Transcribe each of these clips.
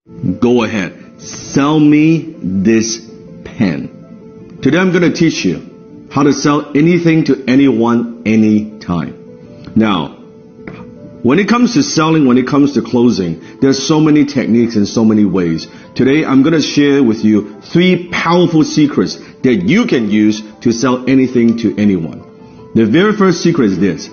Go ahead. Sell me this pen. Today I'm going to teach you how to sell anything to anyone, anytime. Now, when it comes to selling, when it comes to closing, there's so many techniques and so many ways. Today, I'm going to share with you 3 powerful secrets that you can use to sell anything to anyone. The very first secret is this.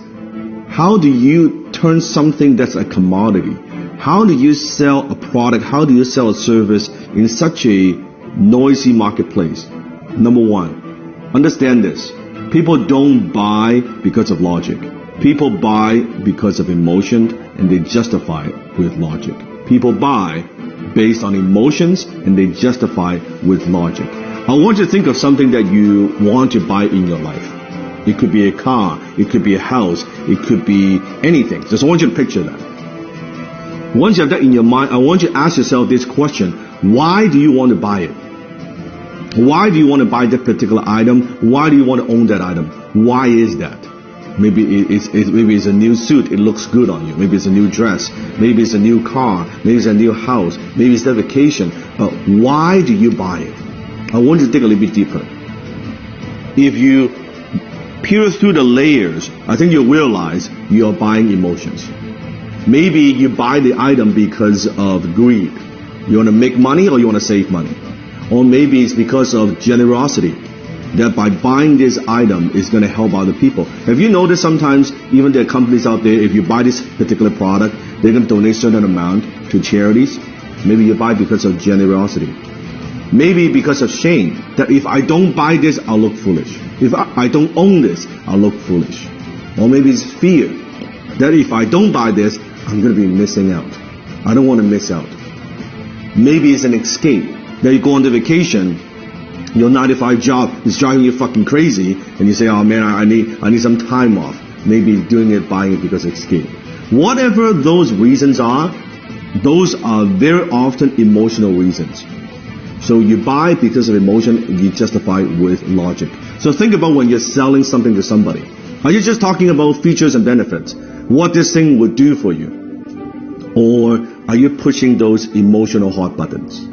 How do you turn something that's a commodity? How do you sell a product? How do you sell a service in such a noisy marketplace? Number 1, understand this. People don't buy because of logic. People buy because of emotion, and they justify it with logic. People buy based on emotions, and they justify with logic. I want you to think of something that you want to buy in your life. It could be a car, it could be a house, it could be anything. Just I want you to picture that. Once you have that in your mind, I want you to ask yourself this question. Why do you want to buy it? Why do you want to buy that particular item? Why do you want to own that item? Why is that? Maybe it's a new suit. It looks good on you. Maybe it's a new dress. Maybe it's a new car. Maybe it's a new house. Maybe it's a vacation. But why do you buy it? I want you to dig a little bit deeper. If you peel through the layers, I think you'll realize you're buying emotions. Maybe you buy the item because of greed. You want to make money or you want to save money. Or maybe it's because of generosity. That by buying this item is going to help other people. Have you noticed sometimes even there are companies out there, if you buy this particular product, they're going to donate a certain amount to charities? Maybe you buy because of generosity. Maybe because of shame. That if I don't buy this, I'll look foolish. If I don't own this, I'll look foolish. Or maybe it's fear. That if I don't buy this, I'm going to be missing out. I don't want to miss out. Maybe it's an escape. That you go on the vacation, your 9-to-5 job is driving you fucking crazy, and you say, oh man, I need some time off. Maybe doing it, buying it because of escape. Whatever those reasons are, those are very often emotional reasons. So you buy because of emotion, you justify it with logic. So think about when you're selling something to somebody. Are you just talking about features and benefits? What this thing would do for you? Or are you pushing those emotional hot buttons?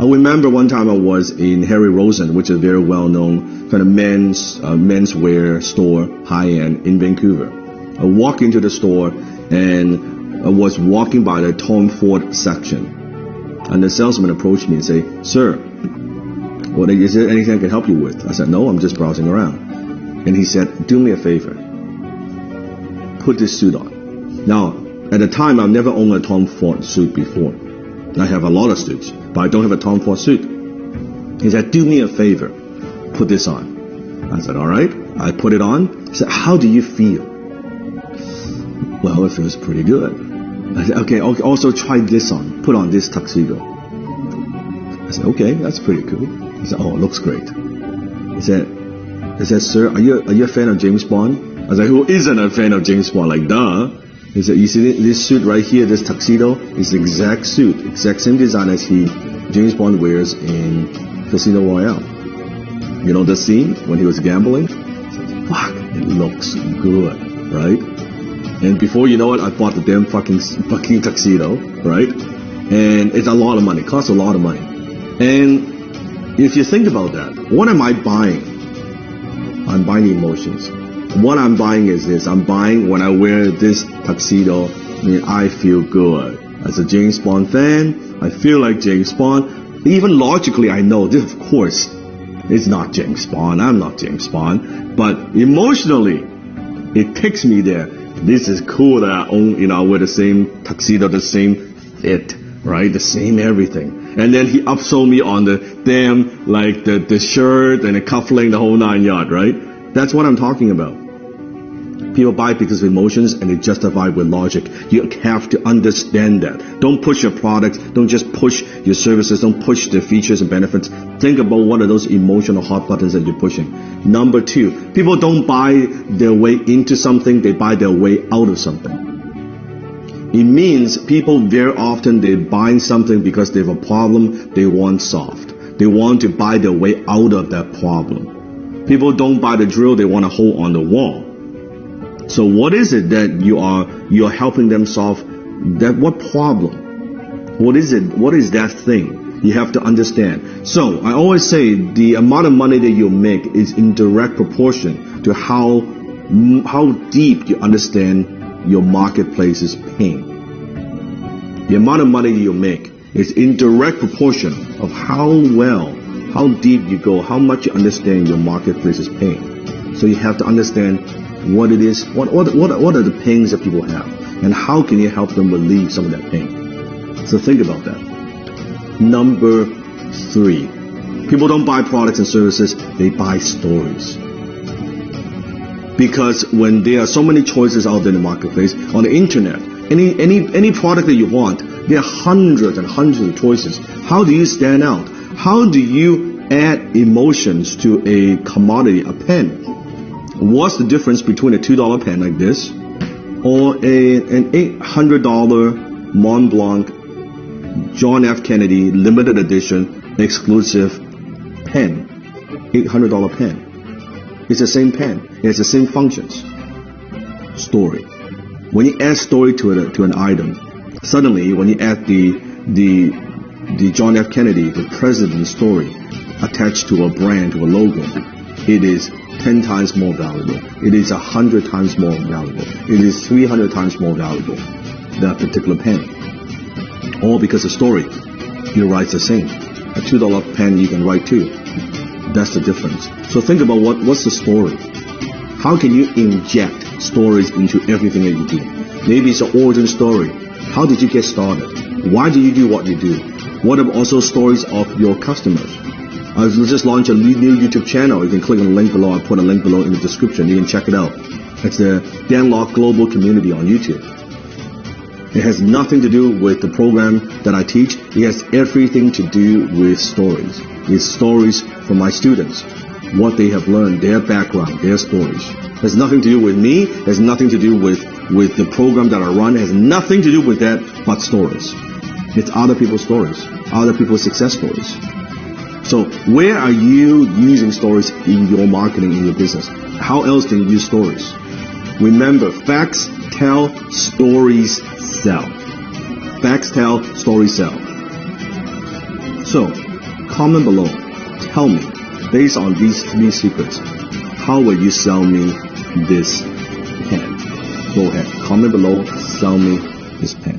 I remember one time I was in Harry Rosen, which is a very well-known kind of menswear store, high-end in Vancouver. I walked into the store and I was walking by the Tom Ford section. And the salesman approached me and said, sir, is there anything I can help you with? I said, no, I'm just browsing around. And he said, do me a favor. Put this suit on. Now, at the time, I've never owned a Tom Ford suit before. I have a lot of suits, but I don't have a Tom Ford suit. He said, do me a favor, put this on. I said, all right. I put it on. He said, how do you feel? Well, it feels pretty good. I said, okay, also try this on. Put on this tuxedo. I said, okay, that's pretty cool. He said, oh, it looks great. He said, sir, are you a fan of James Bond? I said, who isn't a fan of James Bond? Like, duh. He said, you see this suit right here, this tuxedo, is the exact suit, exact same design as James Bond wears in Casino Royale. You know the scene when he was gambling? Fuck, it looks good, right? And before you know it, I bought the damn fucking tuxedo, right? And it's a lot of money, costs a lot of money. And if you think about that, what am I buying? I'm buying emotions. What I'm buying is this. I'm buying when I wear this tuxedo, I feel good. As a James Bond fan, I feel like James Bond. Even logically, I know this, of course, it's not James Bond. I'm not James Bond. But emotionally, it takes me there. This is cool that I own, I wear the same tuxedo, the same fit, right? The same everything. And then he upsold me on the damn, like the shirt and the cufflink, the whole 9 yards, right? That's what I'm talking about. People buy because of emotions and they justify with logic. You have to understand that. Don't push your products. Don't just push your services. Don't push the features and benefits. Think about what are those emotional hot buttons that you're pushing. Number 2, people don't buy their way into something. They buy their way out of something. It means people very often they're buying something because they have a problem they want solved. They want to buy their way out of that problem. People don't buy the drill. They want to hold on the wall. So what is it that you're helping them solve? That what problem? What is it? What is that thing? You have to understand. So I always say the amount of money that you make is in direct proportion to how deep you understand your marketplace's pain. The amount of money you make is in direct proportion of how deep you go, how much you understand your marketplace's pain. So you have to understand what it is, what are the pains that people have, and how can you help them relieve some of that pain. So think about that. Number 3, people don't buy products and services, they buy stories. Because when there are so many choices out there in the marketplace, on the internet, any product that you want, there are hundreds and hundreds of choices. How do you stand out? How do you add emotions to a commodity, a pen? What's the difference between a $2 pen like this or an $800 Mont Blanc John F. Kennedy limited edition exclusive pen? $800 pen. It's the same pen. It has the same functions. Story. When you add story to an item, suddenly when you add the John F. Kennedy, the president's story attached to a brand, to a logo, it is 10 times more valuable. It is 100 times more valuable. It is 300 times more valuable than a particular pen. All because the story you write the same. A $2 pen you can write too. That's the difference. So think about what's the story. How can you inject stories into everything that you do? Maybe it's an origin story. How did you get started? Why do you do what you do? What are also stories of your customers? Let's just launch a new YouTube channel. You can click on the link below. I'll put a link below in the description. You can check it out. It's the Dan Lok Global Community on YouTube. It has nothing to do with the program that I teach. It has everything to do with stories. It's stories from my students, what they have learned, their background, their stories. It has nothing to do with me. It has nothing to do with the program that I run. It has nothing to do with that but stories. It's other people's stories, other people's success stories. So where are you using stories in your marketing, in your business? How else can you use stories? Remember, facts tell, stories sell. Facts tell, stories sell. So, comment below. Tell me, based on these 3 secrets, how will you sell me this pen? Go ahead, comment below, sell me this pen.